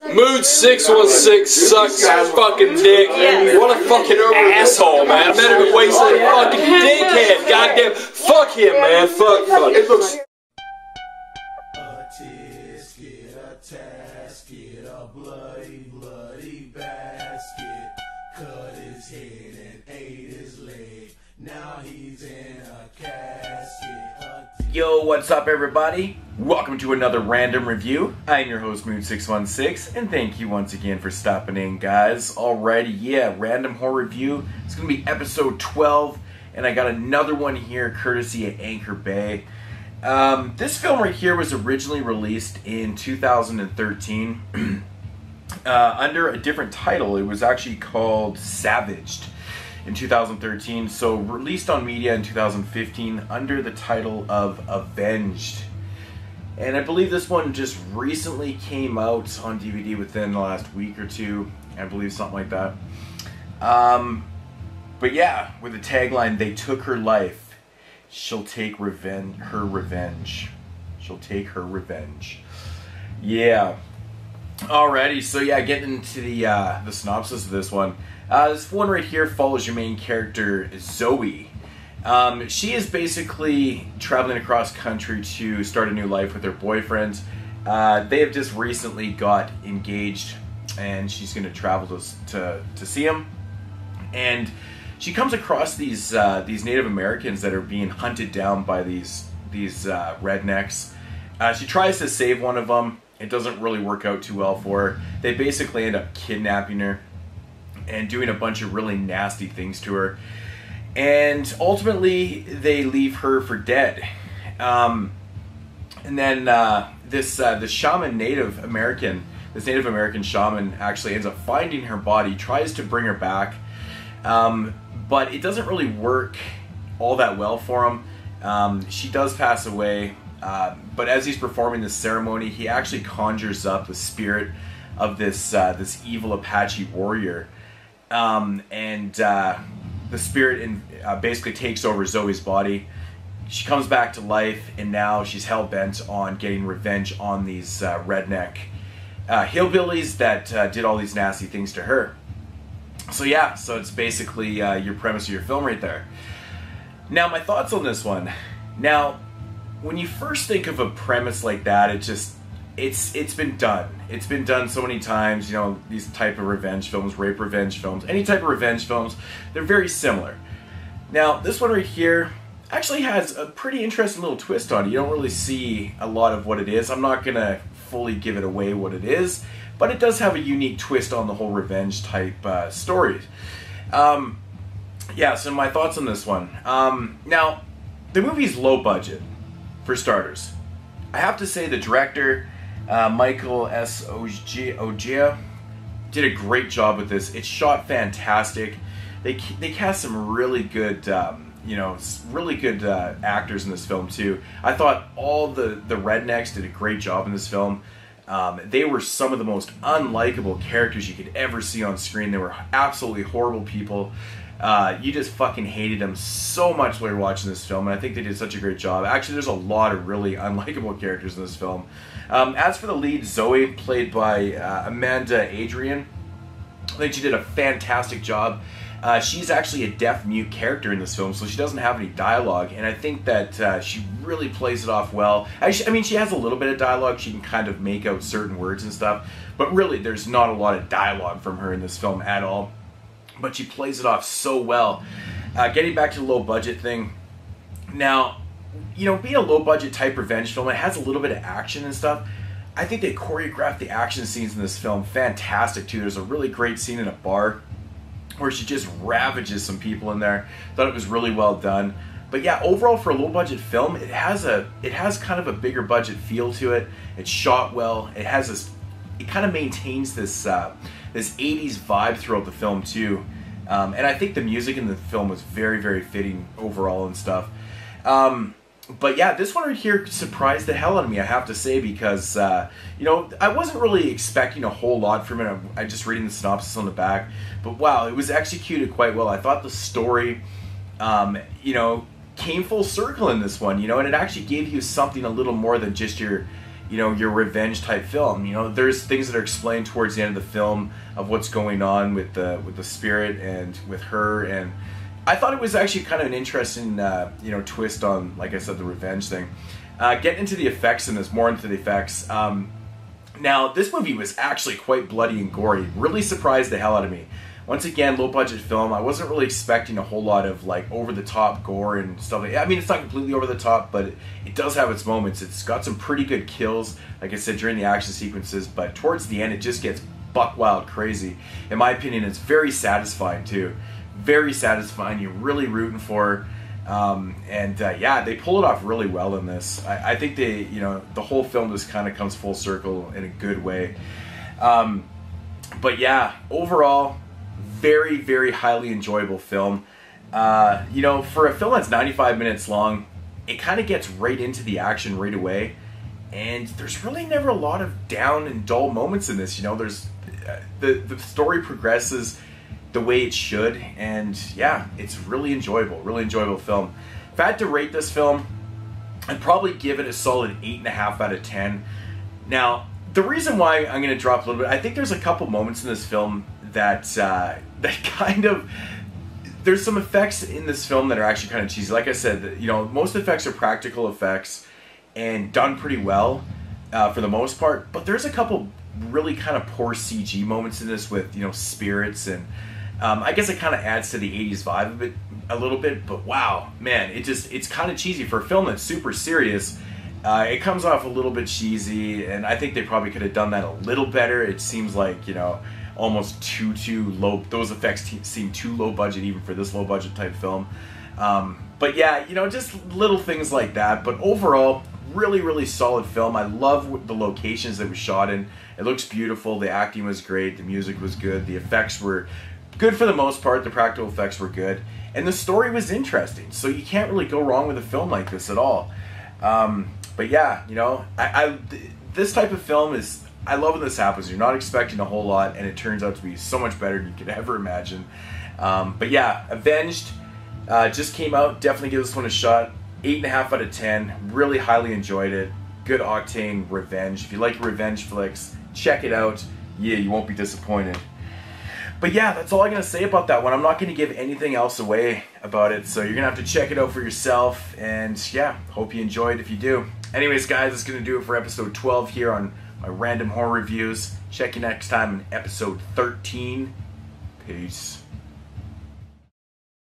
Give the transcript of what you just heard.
Moodz616 sucks fucking dick. What a fucking asshole, man. I met him at Wasteland. Fucking dickhead. Goddamn. Fuck him, man. Fuck. It looks. A tisket, a tasket, a bloody basket. Cut his head and ate his leg. Now he's in a casket. Yo, what's up everybody? Welcome to another random review. I'm your host Moodz616 and thank you once again for stopping in, guys. Alrighty, yeah, random horror review. It's gonna be episode 12 and I got another one here courtesy of Anchor Bay. This film right here was originally released in 2013 under a different title. It was actually called Savaged in 2013, so released on media in 2015 under the title of Avenged. And I believe this one just recently came out on DVD within the last week or two. I believe something like that. But yeah, with the tagline, "They took her life, she'll take her revenge. She'll take her revenge." Yeah. Alrighty, so yeah, getting into the synopsis of this one. This one right here follows your main character, Zoe. She is basically traveling across country to start a new life with her boyfriend. They have just recently got engaged, and she's going to travel to see him. And she comes across these Native Americans that are being hunted down by these rednecks. She tries to save one of them. It doesn't really work out too well for her. They basically end up kidnapping her and doing a bunch of really nasty things to her. And ultimately, they leave her for dead. And then this Native American shaman actually ends up finding her body, tries to bring her back, but it doesn't really work all that well for him. She does pass away, but as he's performing this ceremony, he actually conjures up the spirit of this evil Apache warrior. The spirit basically takes over Zoe's body. She comes back to life, and now she's hell-bent on getting revenge on these redneck hillbillies that did all these nasty things to her. So yeah, so it's basically your premise of your film right there. Now, my thoughts on this one. Now, when you first think of a premise like that, it's been done. It's been done so many times, you know, these type of revenge films, rape revenge films, any type of revenge films, they're very similar. Now, this one right here actually has a pretty interesting little twist on it. You don't really see a lot of what it is. I'm not going to fully give it away what it is, but it does have a unique twist on the whole revenge type story. Yeah, so my thoughts on this one. Now, the movie's low budget, for starters. I have to say the director, Michael S. Ogia, did a great job with this. It's shot fantastic. They cast some really good, really good actors in this film too. I thought all the rednecks did a great job in this film. They were some of the most unlikable characters you could ever see on screen. They were absolutely horrible people. You just fucking hated them so much while you're watching this film, and I think they did such a great job. Actually, there's a lot of really unlikable characters in this film. As for the lead, Zoe, played by Amanda Adrian, I think she did a fantastic job. She's actually a deaf-mute character in this film, so she doesn't have any dialogue, and I think that she really plays it off well. I mean, she has a little bit of dialogue. She can kind of make out certain words and stuff, but really, there's not a lot of dialogue from her in this film at all. But she plays it off so well. Getting back to the low budget thing. Now, you know, being a low budget type revenge film, it has a little bit of action and stuff. I think they choreographed the action scenes in this film fantastic too. There's a really great scene in a bar where she just ravages some people in there. Thought it was really well done. But yeah, overall for a low budget film, it has kind of a bigger budget feel to it. It's shot well. It has this, it kind of maintains this this 80s vibe throughout the film too. And I think the music in the film was very, very fitting overall and stuff. But yeah, this one right here surprised the hell out of me, I have to say, because, you know, I wasn't really expecting a whole lot from it. I just reading the synopsis on the back. But wow, it was executed quite well. I thought the story, you know, came full circle in this one, you know, and it actually gave you something a little more than just your you know, your revenge type film. You know, there's things that are explained towards the end of the film of what's going on with the spirit and with her, and I thought it was actually kind of an interesting you know, twist on, like I said, the revenge thing. Getting into the effects in this, more into the effects. Now, this movie was actually quite bloody and gory. Really surprised the hell out of me. Once again, low budget film. I wasn't really expecting a whole lot of like over the top gore and stuff like that. I mean, it's not completely over the top, but it does have its moments. It's got some pretty good kills, like I said, during the action sequences, but towards the end it just gets buck wild crazy. In my opinion, it's very satisfying too. Very satisfying. You're really rooting for her. Yeah, they pull it off really well in this. I think they, you know, the whole film just kind of comes full circle in a good way. But yeah, overall, very, very highly enjoyable film. You know, for a film that's 95 minutes long, it kind of gets right into the action right away. And there's really never a lot of down and dull moments in this. You know, there's the story progresses the way it should, and yeah, it's really enjoyable film. If I had to rate this film, I'd probably give it a solid 8.5 out of 10. Now, the reason why I'm going to drop a little bit, I think there's a couple moments in this film that that kind of, there's some effects in this film that are actually kind of cheesy. Like I said, you know, most effects are practical effects and done pretty well for the most part, but there's a couple really kind of poor CG moments in this with, you know, spirits, and I guess it kind of adds to the 80s vibe a little bit, but wow, man, it's kind of cheesy for a film that's super serious. It comes off a little bit cheesy, and I think they probably could have done that a little better. It seems like, you know, almost too low. Those effects seem too low budget even for this low budget type film. But yeah, you know, just little things like that. But overall, really, really solid film. I love the locations that it was shot in. It looks beautiful. The acting was great. The music was good. The effects were good for the most part. The practical effects were good. And the story was interesting. So you can't really go wrong with a film like this at all. But yeah, you know, this type of film is, I love when this happens. You're not expecting a whole lot, and it turns out to be so much better than you could ever imagine. But yeah, Avenged just came out. Definitely give this one a shot. 8.5 out of 10. Really highly enjoyed it. Good octane revenge. If you like revenge flicks, check it out. Yeah, you won't be disappointed. But yeah, that's all I'm going to say about that one. I'm not going to give anything else away about it, so you're going to have to check it out for yourself. And yeah, hope you enjoyed if you do. Anyways, guys, that's going to do it for episode 12 here on my random horror reviews. Check you next time in episode 13. Peace.